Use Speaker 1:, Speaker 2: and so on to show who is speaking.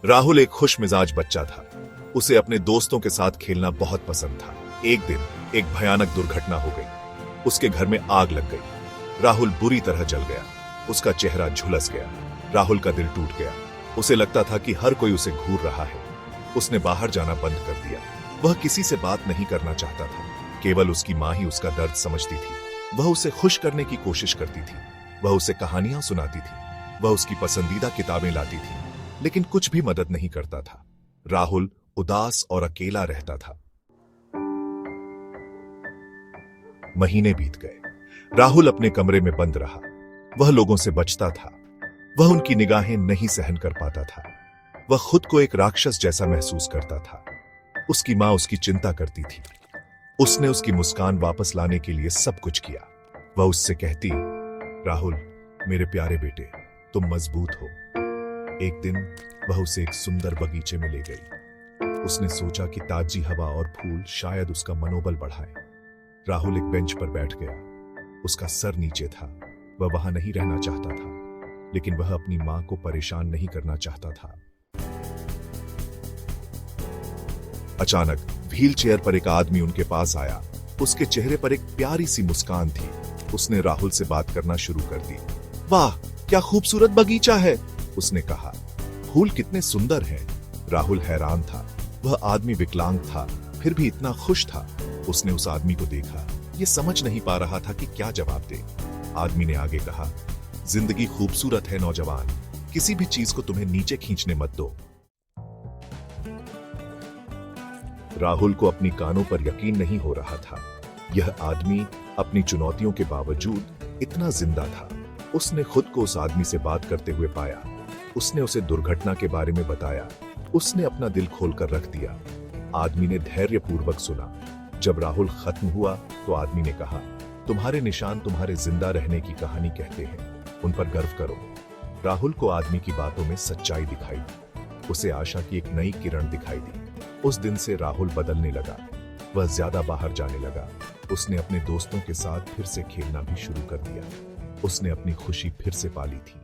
Speaker 1: राहुल एक खुश मिजाज बच्चा था। उसे अपने दोस्तों के साथ खेलना बहुत पसंद था। एक दिन एक भयानक दुर्घटना हो गई। उसके घर में आग लग गई। राहुल बुरी तरह जल गया। उसका चेहरा झुलस गया। राहुल का दिल टूट गया। उसे लगता था कि हर कोई उसे घूर रहा है। उसने बाहर जाना बंद कर दिया। वह किसी से बात नहीं करना चाहता था। केवल उसकी माँ ही उसका दर्द समझती थी। वह उसे खुश करने की कोशिश करती थी। वह उसे कहानियां सुनाती थी। वह उसकी पसंदीदा किताबें लाती थी, लेकिन कुछ भी मदद नहीं करता था। राहुल उदास और अकेला रहता था। महीने बीत गए। राहुल अपने कमरे में बंद रहा। वह लोगों से बचता था। वह उनकी निगाहें नहीं सहन कर पाता था। वह खुद को एक राक्षस जैसा महसूस करता था। उसकी मां उसकी चिंता करती थी। उसने उसकी मुस्कान वापस लाने के लिए सब कुछ किया। वह उससे कहती, राहुल मेरे प्यारे बेटे, तुम मजबूत हो। एक दिन वह उसे एक सुंदर बगीचे में ले गई। उसने सोचा कि ताजी हवा और फूल शायद उसका मनोबल बढ़ाए। राहुल एक बेंच पर बैठ गया। उसका सर नीचे था। वह वहां नहीं रहना चाहता था, लेकिन वह अपनी मां को परेशान नहीं करना चाहता था। अचानक व्हील चेयर पर एक आदमी उनके पास आया। उसके चेहरे पर एक प्यारी सी मुस्कान थी। उसने राहुल से बात करना शुरू कर दी। वाह, क्या खूबसूरत बगीचा है, उसने कहा। फूल कितने सुंदर हैं। राहुल हैरान था। वह आदमी विकलांग था, फिर भी इतना खुश था। उसने उस आदमी को देखा। यह समझ नहीं पा रहा था कि क्या जवाब दे। आदमी ने आगे कहा, जिंदगी खूबसूरत है नौजवान, किसी भी चीज को तुम्हें नीचे खींचने मत दो। राहुल को अपनी कानों पर यकीन नहीं हो रहा था। यह आदमी अपनी चुनौतियों के बावजूद इतना जिंदा था। उसने खुद को उस आदमी से बात करते हुए पाया। उसने उसे दुर्घटना के बारे में बताया। उसने अपना दिल खोलकर रख दिया। आदमी ने धैर्यपूर्वक सुना। जब राहुल खत्म हुआ तो आदमी ने कहा, तुम्हारे निशान तुम्हारे जिंदा रहने की कहानी कहते हैं, उन पर गर्व करो। राहुल को आदमी की बातों में सच्चाई दिखाई दी। उसे आशा की एक नई किरण दिखाई दी। उस दिन से राहुल बदलने लगा। वह ज्यादा बाहर जाने लगा। उसने अपने दोस्तों के साथ फिर से खेलना भी शुरू कर दिया। उसने अपनी खुशी फिर से पाली थी।